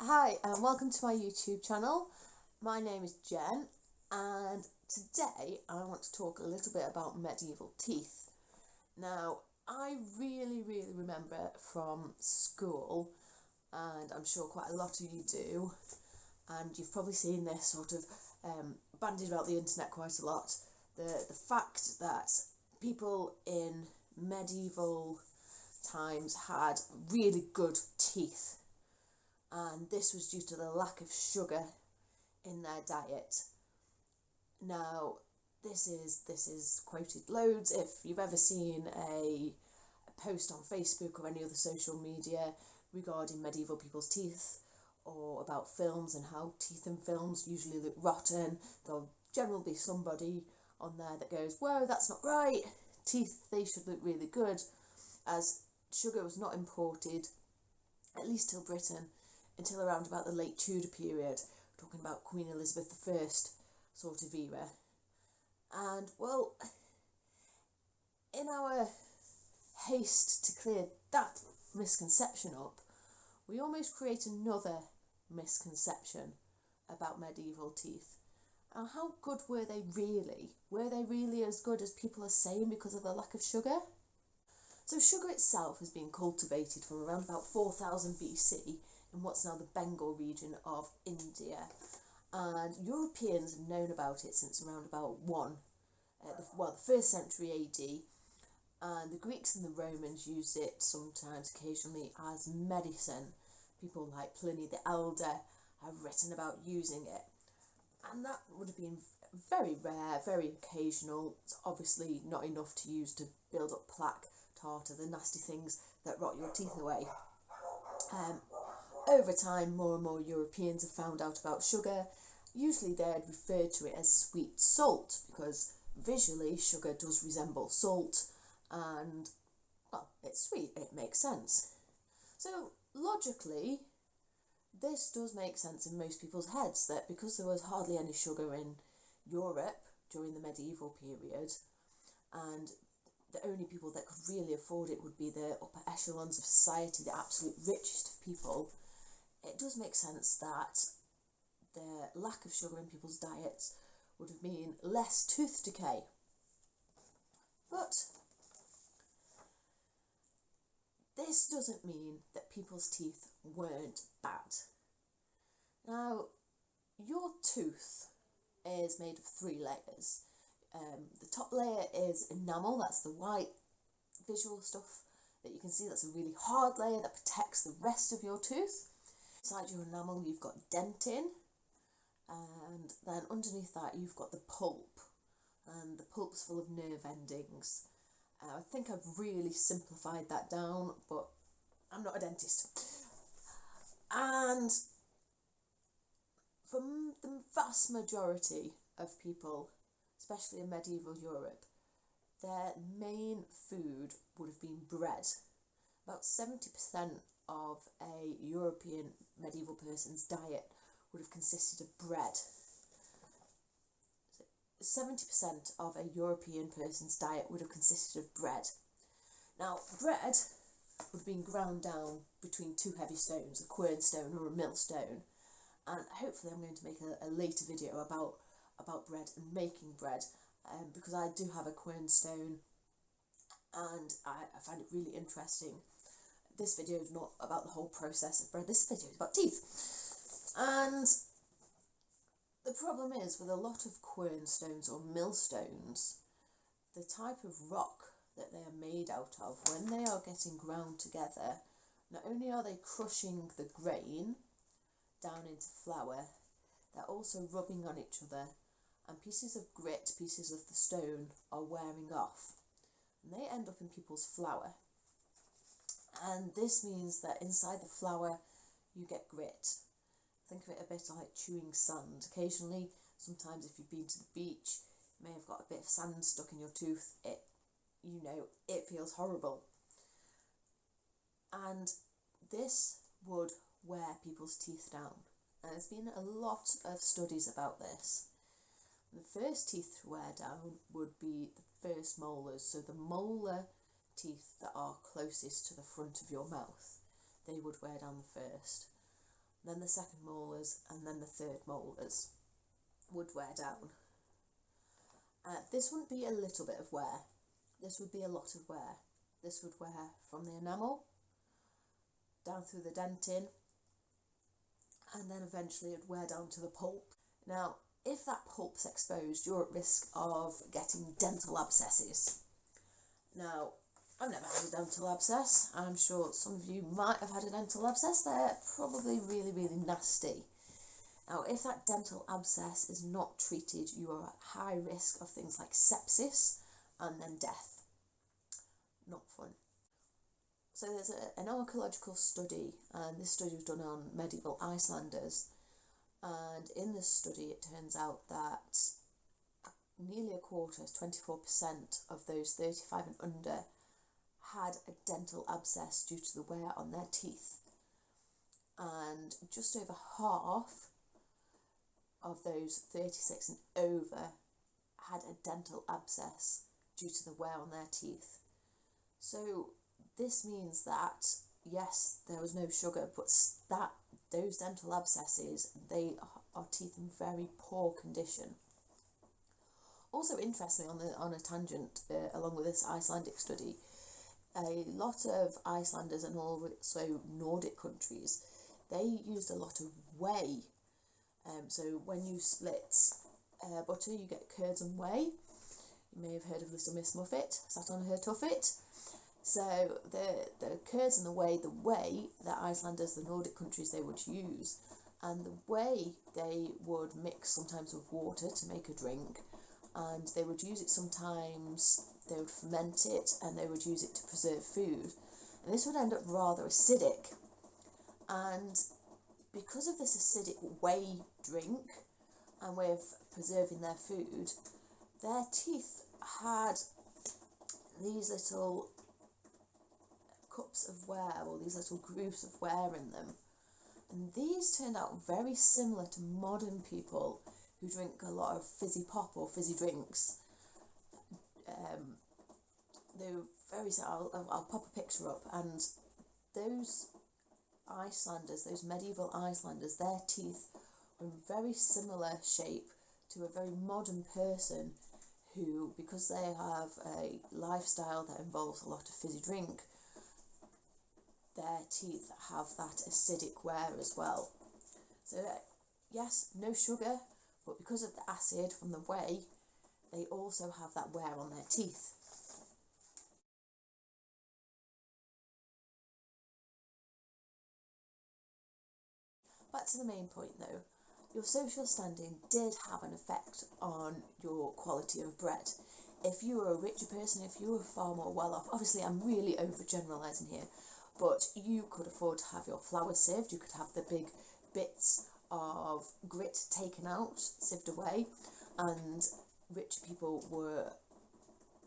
Hi and welcome to my YouTube channel. My name is Jen and today I want to talk a little bit about medieval teeth. Now I really remember from school, and I'm sure quite a lot of you do, and you've probably seen this sort of bandied about the internet quite a lot, the fact that people in medieval times had really good teeth, and this was due to the lack of sugar in their diet. Now, this is quoted loads. If you've ever seen a post on Facebook or any other social media regarding medieval people's teeth, or about films and how teeth in films usually look rotten, there'll generally be somebody on there that goes, "Whoa, that's not right. Teeth, they should look really good," as sugar was not imported, at least till Britain, until around about the late Tudor period, talking about Queen Elizabeth I sort of era. And well, in our haste to clear that misconception up, we almost create another misconception about medieval teeth. And how good were they really? Were they really as good as people are saying because of the lack of sugar? So sugar itself has been cultivated from around about 4000 BC in what's now the Bengal region of India, and Europeans have known about it since around about the 1st century AD, and the Greeks and the Romans used it sometimes, occasionally, as medicine. People like Pliny the Elder have written about using it, and that would have been very rare, very occasional. It's obviously not enough to use to build up plaque, tartar, the nasty things that rot your teeth away. Over time, more and more Europeans have found out about sugar. Usually they'd refer to it as sweet salt because visually sugar does resemble salt, and well, it's sweet, it makes sense. So logically, this does make sense in most people's heads, that because there was hardly any sugar in Europe during the medieval period, and the only people that could really afford it would be the upper echelons of society, the absolute richest of people, it does make sense that the lack of sugar in people's diets would have mean less tooth decay. But this doesn't mean that people's teeth weren't bad. Now, your tooth is made of 3 layers. The top layer is enamel, that's the white visual stuff that you can see. That's a really hard layer that protects the rest of your tooth. Inside your enamel you've got dentin, and then underneath that you've got the pulp, and the pulp's full of nerve endings. I think I've really simplified that down, but I'm not a dentist. And for the vast majority of people, especially in medieval Europe, their main food would have been bread. About 70% of a European medieval person's diet would have consisted of bread. 70% of a European person's diet would have consisted of bread. Now, bread would have been ground down between 2 heavy stones, a quernstone or a millstone, and hopefully I'm going to make a later video about bread and making bread, because I do have a quernstone and I find it really interesting. This video is not about the whole process of bread, this video is about teeth. And the problem is, with a lot of quernstones or millstones, the type of rock that they are made out of, when they are getting ground together, not only are they crushing the grain down into flour, they're also rubbing on each other, and pieces of grit, pieces of the stone, are wearing off, and they end up in people's flour. And this means that inside the flour you get grit. Think of it a bit like chewing sand. Occasionally, sometimes if you've been to the beach, you may have got a bit of sand stuck in your tooth. It feels horrible. And this would wear people's teeth down. And there's been a lot of studies about this. The first teeth to wear down would be the first molars, so the molar teeth that are closest to the front of your mouth, they would wear down the first. then the second molars, and then the third molars would wear down. This wouldn't be a little bit of wear, this would be a lot of wear. This would wear from the enamel down through the dentin, and then eventually it'd wear down to the pulp. Now, if that pulp's exposed, you're at risk of getting dental abscesses. Now, I've never had a dental abscess. I'm sure some of you might have had a dental abscess. They're probably really, really nasty. Now, if that dental abscess is not treated, you are at high risk of things like sepsis and then death. Not fun. So there's an archaeological study, and this study was done on medieval Icelanders. And in this study, it turns out that nearly a quarter, 24% of those 35 and under had a dental abscess due to the wear on their teeth. And just over half of those 36 and over had a dental abscess due to the wear on their teeth. So this means that, yes, there was no sugar, but that those dental abscesses, they are teeth in very poor condition. Also, interestingly, on a tangent, along with this Icelandic study, a lot of Icelanders and also Nordic countries, they used a lot of whey. So when you split butter, you get curds and whey. You may have heard of Little Miss Muffet, sat on her tuffet. So the curds and the whey that Icelanders, the Nordic countries, they would use. And the whey they would mix sometimes with water to make a drink. And they would use it sometimes, they would ferment it, and they would use it to preserve food. And this would end up rather acidic. And because of this acidic whey drink and way of preserving their food, their teeth had these little cups of wear, or these little grooves of wear in them. And these turned out very similar to modern people who drink a lot of fizzy pop or fizzy drinks. They were very similar. I'll pop a picture up, and those Icelanders, those medieval Icelanders, their teeth were in very similar shape to a very modern person who, because they have a lifestyle that involves a lot of fizzy drink, their teeth have that acidic wear as well. So yes, no sugar, but because of the acid from the whey, they also have that wear on their teeth. Back to the main point though, your social standing did have an effect on your quality of bread. If you were a richer person, if you were far more well off, obviously I'm really overgeneralising here, but you could afford to have your flour sieved, you could have the big bits of grit taken out, sieved away, and rich people were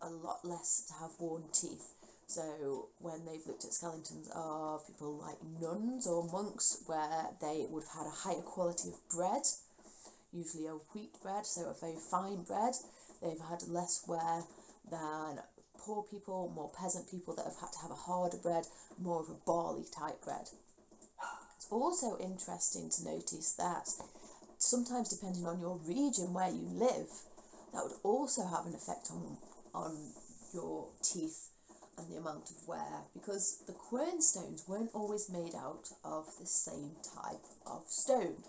a lot less to have worn teeth. So when they've looked at skeletons of people like nuns or monks, where they would have had a higher quality of bread, usually a wheat bread, so a very fine bread, they've had less wear than poor people, more peasant people that have had to have a harder bread, more of a barley type bread. It's also interesting to notice that sometimes, depending on your region where you live, that would also have an effect on your teeth and the amount of wear, because the quernstones weren't always made out of the same type of stone.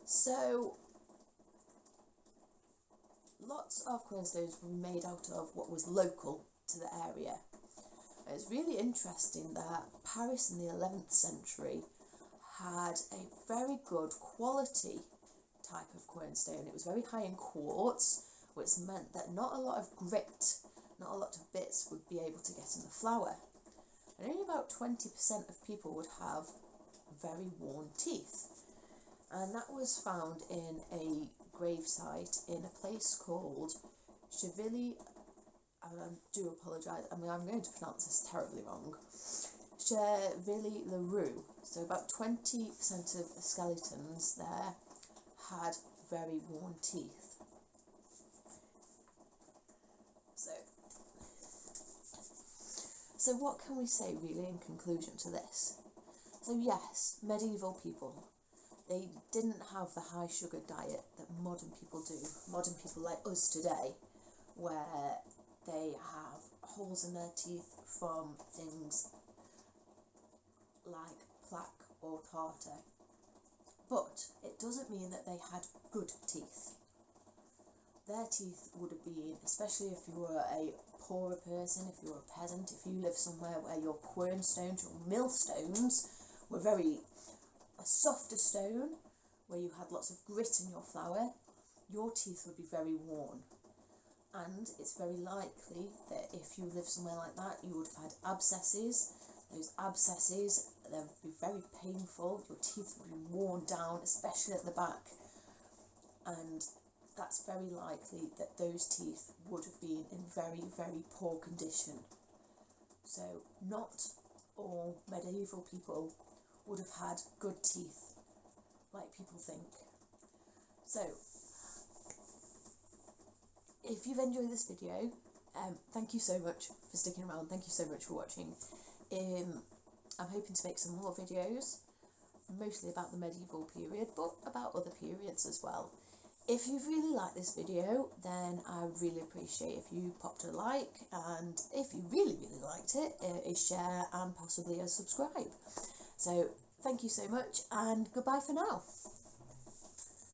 So lots of quernstones were made out of what was local to the area. It's really interesting that Paris in the 11th century had a very good quality type of quernstone. It was very high in quartz, which meant that not a lot of grit, not a lot of bits would be able to get in the flour. And only about 20% of people would have very worn teeth. And that was found in a gravesite in a place called Chevilly. I do apologise, I'm going to pronounce this terribly wrong. Chevilly le Roux. So about 20% of the skeletons there had very worn teeth. So what can we say really in conclusion to this? So yes, medieval people, they didn't have the high sugar diet that modern people do. Modern people like us today, where they have holes in their teeth from things like plaque or tartar. But it doesn't mean that they had good teeth. Their teeth would have been, especially if you were a poorer person, if you were a peasant, if you lived somewhere where your quernstones, your millstones, were a softer stone, where you had lots of grit in your flour, your teeth would be very worn. And it's very likely that if you lived somewhere like that, you would have had abscesses. Those abscesses, they would be very painful. Your teeth would be worn down, especially at the back. And that's very likely that those teeth would have been in very, very poor condition. So not all medieval people would have had good teeth like people think. So if you've enjoyed this video, thank you so much for sticking around, thank you so much for watching. I'm hoping to make some more videos, mostly about the medieval period, but about other periods as well. If you've really liked this video, then I would really appreciate if you popped a like, and if you really, really liked it, a share and possibly a subscribe. So thank you so much, and goodbye for now.